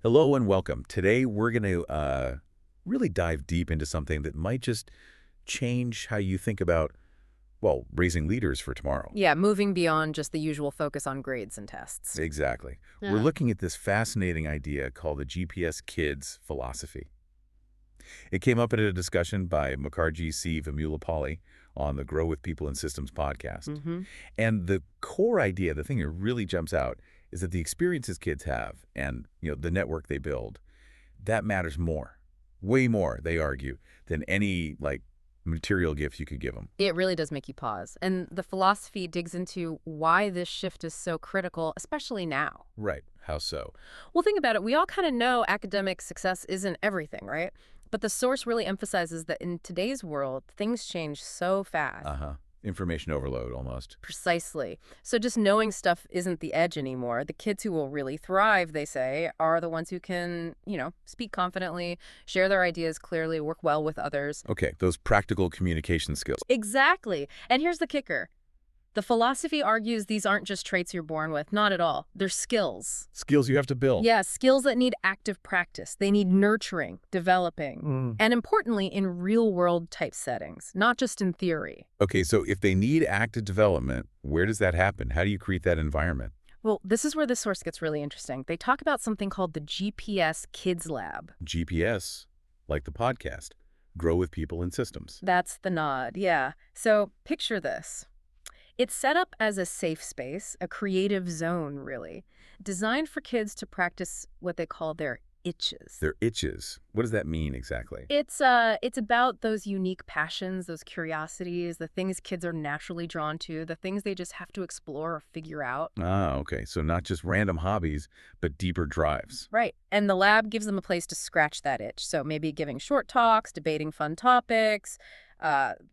Hello and welcome. Today we're going to really dive deep into something that might just change how you think about, well, raising leaders for tomorrow. Yeah, moving beyond just the usual focus on grades and tests. Exactly. We're Yeah. looking at this fascinating idea called the GPS Kids philosophy. It came up in a discussion by Mukharjee C. Vemulapalli on the Grow with People and Systems podcast. Mm-hmm. And the core idea, the thing that really jumps out, is that the experiences kids have and the network they build, that matters more, way more, they argue, than any material gift you could give them. It really does make you pause. And the philosophy digs into why this shift is so critical, especially now. Right. How so? Well, think about it. We all kind of know academic success isn't everything, right? But the source really emphasizes that in today's world, things change so fast. Uh-huh. Information overload, almost. Precisely. So just knowing stuff isn't the edge anymore. The kids who will really thrive, they say, are the ones who can, speak confidently, share their ideas clearly, work well with others. Okay, those practical communication skills. Exactly. And here's the kicker. The philosophy argues these aren't just traits you're born with. Not at all. They're skills. Skills you have to build. Yeah, skills that need active practice. They need nurturing, developing, and importantly, in real-world type settings, not just in theory. Okay, so if they need active development, where does that happen? How do you create that environment? Well, this is where this source gets really interesting. They talk about something called the GPS Kids Lab. GPS, like the podcast, Grow with People and Systems. That's the nod, yeah. So picture this. It's set up as a safe space, a creative zone, really, designed for kids to practice what they call their itches. Their itches. What does that mean exactly? It's about those unique passions, those curiosities, the things kids are naturally drawn to, the things they just have to explore or figure out. Ah, okay. So not just random hobbies, but deeper drives. Right. And the lab gives them a place to scratch that itch. So maybe giving short talks, debating fun topics,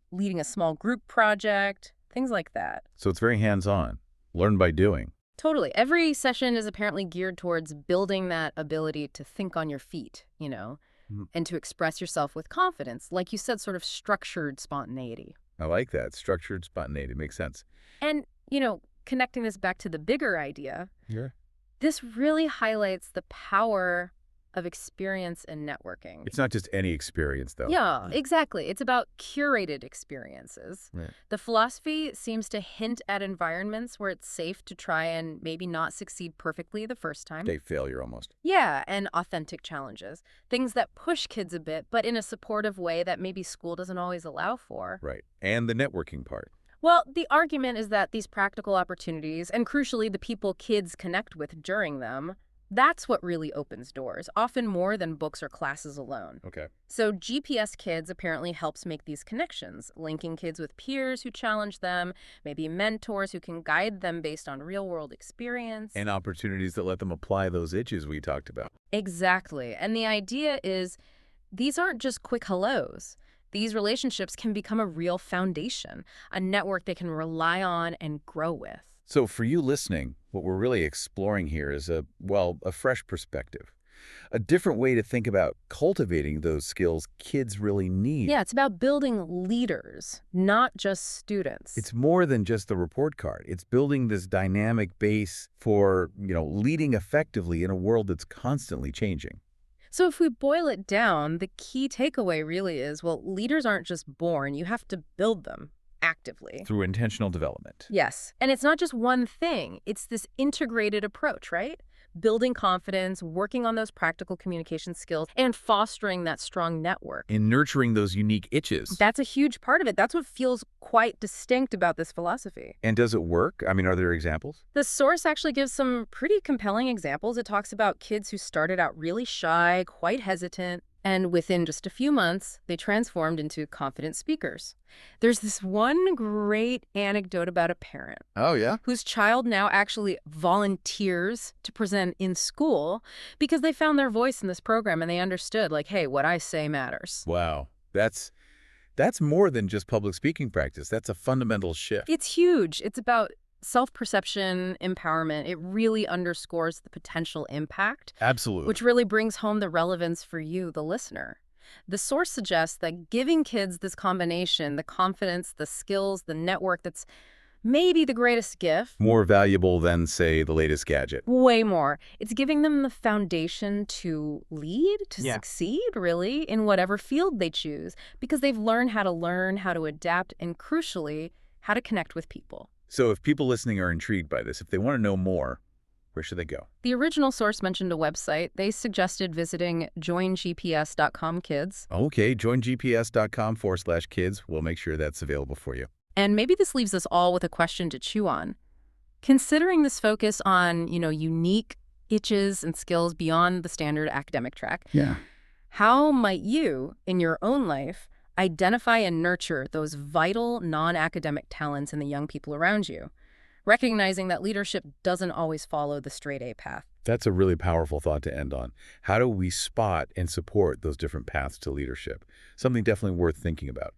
leading a small group project. Things like that. So it's very hands-on. Learn by doing. Totally. Every session is apparently geared towards building that ability to think on your feet, and to express yourself with confidence. Like you said, sort of structured spontaneity. I like that. Structured spontaneity. Makes sense. And, connecting this back to the bigger idea, Yeah. this really highlights the power of experience and networking. It's not just any experience, though. Yeah, exactly. It's about curated experiences. Right. The philosophy seems to hint at environments where it's safe to try and maybe not succeed perfectly the first time. State failure, almost. Yeah, and authentic challenges. Things that push kids a bit, but in a supportive way that maybe school doesn't always allow for. Right. And the networking part. Well, the argument is that these practical opportunities, and crucially the people kids connect with during them, that's what really opens doors, often more than books or classes alone. Okay. So GPS Kids apparently helps make these connections, linking kids with peers who challenge them, maybe mentors who can guide them based on real-world experience. And opportunities that let them apply those itches we talked about. Exactly. And the idea is these aren't just quick hellos. These relationships can become a real foundation, a network they can rely on and grow with. So for you listening, what we're really exploring here is a fresh perspective, a different way to think about cultivating those skills kids really need. Yeah, it's about building leaders, not just students. It's more than just the report card. It's building this dynamic base for, leading effectively in a world that's constantly changing. So if we boil it down, the key takeaway really is, well, leaders aren't just born. You have to build them actively. Through intentional development. Yes. And it's not just one thing. It's this integrated approach, right? Building confidence, working on those practical communication skills, and fostering that strong network. In nurturing those unique itches. That's a huge part of it. That's what feels quite distinct about this philosophy. And does it work? I mean, are there examples? The source actually gives some pretty compelling examples. It talks about kids who started out really shy, quite hesitant, and within just a few months, they transformed into confident speakers. There's this one great anecdote about a parent. Oh, yeah? Whose child now actually volunteers to present in school because they found their voice in this program and they understood, hey, what I say matters. Wow. That's more than just public speaking practice. That's a fundamental shift. It's huge. It's about self-perception, empowerment. It really underscores the potential impact. Absolutely. Which really brings home the relevance for you, the listener. The source suggests that giving kids this combination, the confidence, the skills, the network that's maybe the greatest gift. More valuable than, say, the latest gadget. Way more. It's giving them the foundation to lead, to Yeah. succeed, really, in whatever field they choose, because they've learned, how to adapt, and crucially, how to connect with people. So if people listening are intrigued by this, if they want to know more, where should they go? The original source mentioned a website. They suggested visiting joingps.com kids. Okay, joingps.com/kids. We'll make sure that's available for you. And maybe this leaves us all with a question to chew on. Considering this focus on, unique itches and skills beyond the standard academic track, Yeah. how might you, in your own life, identify and nurture those vital non-academic talents in the young people around you, recognizing that leadership doesn't always follow the straight A path? That's a really powerful thought to end on. How do we spot and support those different paths to leadership? Something definitely worth thinking about.